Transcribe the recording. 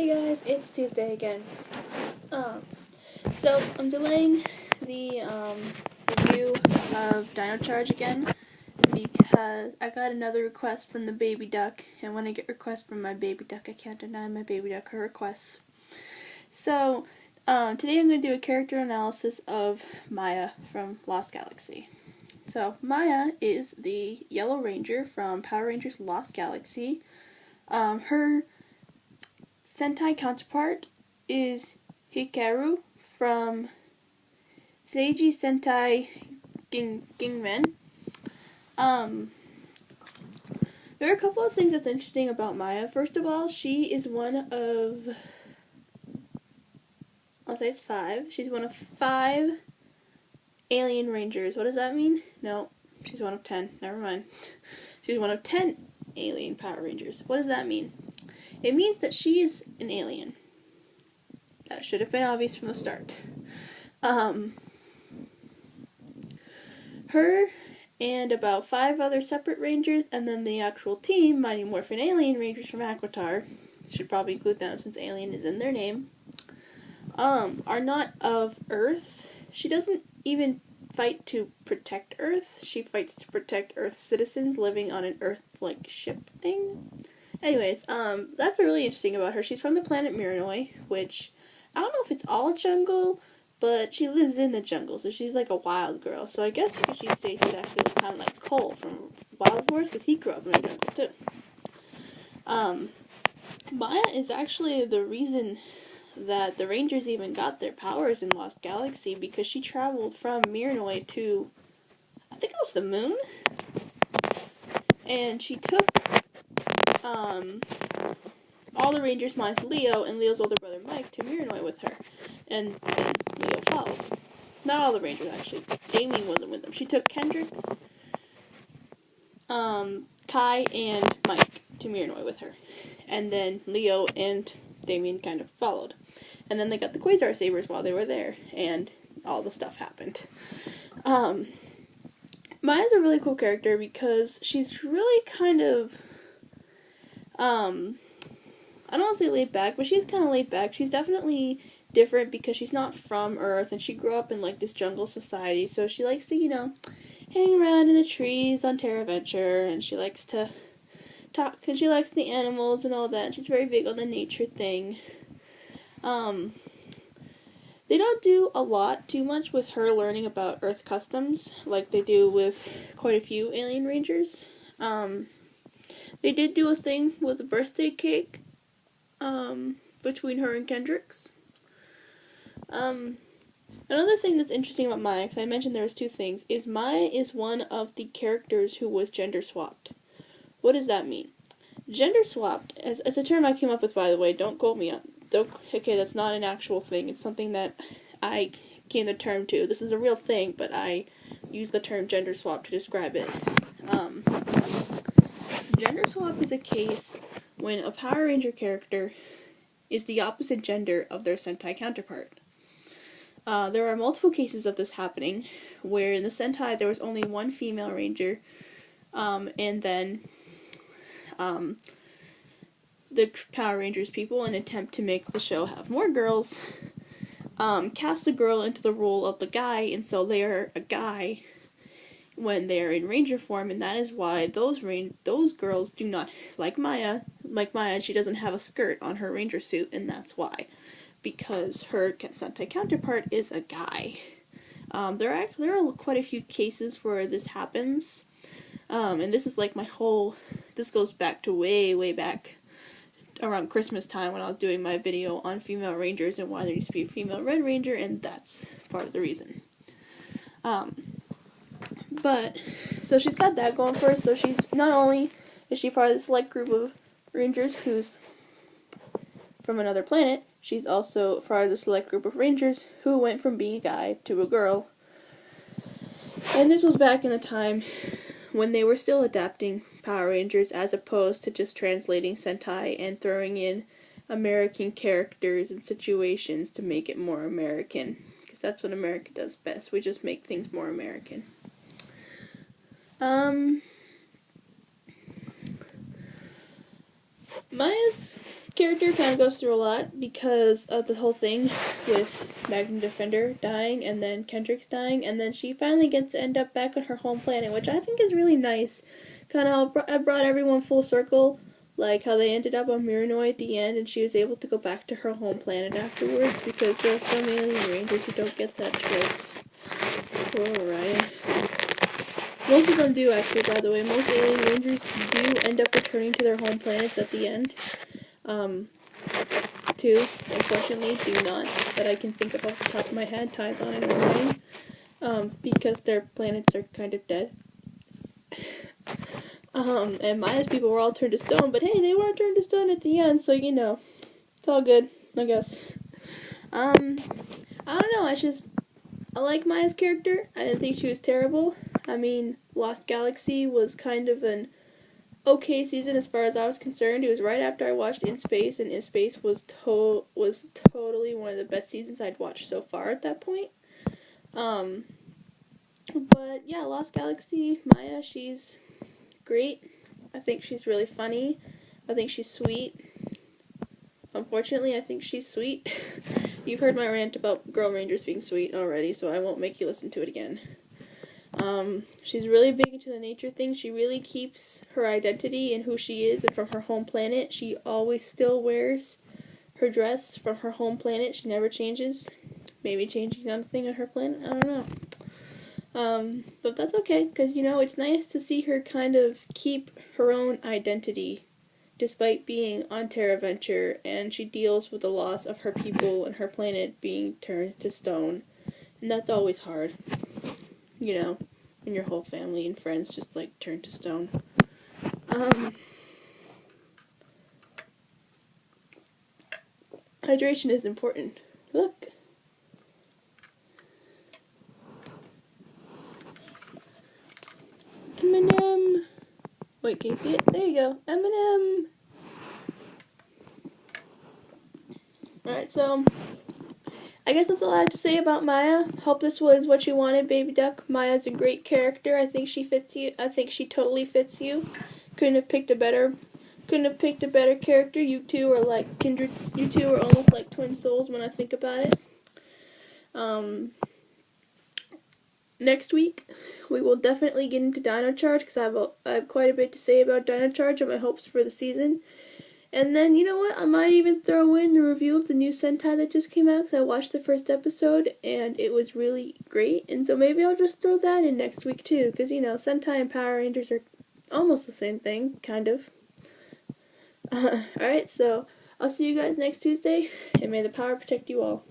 Hey guys, it's Tuesday again. So I'm delaying the review of Dino Charge again because I got another request from the baby duck, and when I get requests from my baby duck, I can't deny my baby duck her requests. So today I'm going to do a character analysis of Maya from Lost Galaxy. So Maya is the Yellow Ranger from Power Rangers Lost Galaxy. Her Sentai counterpart is Hikaru from Seiji Sentai Gingmen. There are a couple of things that's interesting about Maya. First of all, she is one of, I'll say it's 5. She's one of 5 alien rangers. What does that mean? No, she's one of 10. Never mind. She's one of 10 alien Power Rangers. What does that mean? It means that she is an alien. That should have been obvious from the start. Her and about 5 other separate rangers, and then the actual team, Mighty Morphin Alien Rangers from Aquitar, should probably include them since alien is in their name, are not of Earth. She doesn't even fight to protect Earth. She fights to protect Earth citizens living on an Earth-like ship thing. Anyways, that's really interesting about her. She's from the planet Mirinoi, which, I don't know if it's all jungle, but she lives in the jungle, so she's like a wild girl. So I guess you could say she's actually kind of like Cole from Wild Force, because he grew up in the jungle too. Maya is actually the reason that the Rangers even got their powers in Lost Galaxy, because she traveled from Mirinoi to, I think it was the moon, and she took all the Rangers minus Leo and Leo's older brother Mike to Mirinoi with her, and Leo followed. Not all the Rangers, actually. Damien wasn't with them. She took Kendrix, Kai, and Mike to Mirinoi with her, and then Leo and Damien kind of followed. And then they got the Quasar Sabers while they were there, and all the stuff happened. Maya's a really cool character because she's really kind of, I don't want to say laid back, but she's kind of laid back. She's definitely different because she's not from Earth, and she grew up in like this jungle society, so she likes to, hang around in the trees on TerraVenture, and she likes to talk because she likes the animals and all that, and she's very big on the nature thing. They don't do a lot too much with her learning about Earth customs like they do with quite a few alien rangers. They did do a thing with a birthday cake between her and Kendrix. Another thing that's interesting about Maya, because I mentioned there was 2 things, is Maya is one of the characters who was gender swapped. What does that mean? Gender swapped, as a term I came up with, by the way, don't quote me on. Okay, that's not an actual thing. It's something that I came the term to. This is a real thing, but I use the term gender swap to describe it. Gender swap is a case when a Power Ranger character is the opposite gender of their Sentai counterpart. There are multiple cases of this happening, where in the Sentai there was only one female ranger, and then the Power Rangers people, in an attempt to make the show have more girls, cast the girl into the role of the guy, and so they are a guy when they are in ranger form, and that is why those girls do not, like Maya, she doesn't have a skirt on her ranger suit, and that's why, because her Sentai counterpart is a guy. There are quite a few cases where this happens, and this is like this goes back to way back around Christmas time when I was doing my video on female rangers and why there needs to be a female Red Ranger, and that's part of the reason. But, so she's got that going for her, so she's, not only is she part of the select group of rangers who's from another planet, she's also part of the select group of rangers who went from being a guy to a girl. And this was back in the time when they were still adapting Power Rangers as opposed to just translating Sentai and throwing in American characters and situations to make it more American. Because that's what America does best. We just make things more American. Maya's character kind of goes through a lot because of the whole thing with Magnum Defender dying and then Kendrix dying, and then she finally gets to end up back on her home planet, which I think is really nice. Kind of brought everyone full circle, like how they ended up on Miranoi at the end, and she was able to go back to her home planet afterwards, because there are some alien rangers who don't get that choice. Poor Orion. Most of them do, actually, by the way. Most alien rangers do end up returning to their home planets at the end. Two, unfortunately, do not, that I can think of off the top of my head, Taizan and Orion, because their planets are kind of dead. And Maya's people were all turned to stone, but hey, they weren't turned to stone at the end, so, you know, it's all good, I guess. I don't know, I like Maya's character. I didn't think she was terrible. I mean, Lost Galaxy was kind of an okay season as far as I was concerned. It was right after I watched In Space, and In Space was totally one of the best seasons I'd watched so far at that point. But yeah, Lost Galaxy, Maya, she's great. I think she's really funny. I think she's sweet. Unfortunately, I think she's sweet. You've heard my rant about Girl Rangers being sweet already, so I won't make you listen to it again. She's really big into the nature thing. She really keeps her identity and who she is, and from her home planet. She always still wears her dress from her home planet. She never changes. Maybe changing something on her planet, I don't know. But that's okay, because, you know, it's nice to see her kind of keep her own identity despite being on Terra Venture, and she deals with the loss of her people and her planet being turned to stone. And that's always hard, you know, when your whole family and friends just, like, turn to stone. Hydration is important. Look. M&M. Wait, can you see it? There you go. M&M. Alright, so I guess that's all I have to say about Maya. Hope this was what you wanted, Baby Duck. Maya's a great character. I think she fits you. I think she totally fits you. Couldn't have picked a better character. You two are like kindred. You two are almost like twin souls when I think about it. Next week, we will definitely get into Dino Charge, because I have quite a bit to say about Dino Charge and my hopes for the season. And then, you know what, I might even throw in the review of the new Sentai that just came out, because I watched the first episode, and it was really great. And so maybe I'll just throw that in next week, too, because, you know, Sentai and Power Rangers are almost the same thing, kind of. Alright, so I'll see you guys next Tuesday, and may the power protect you all.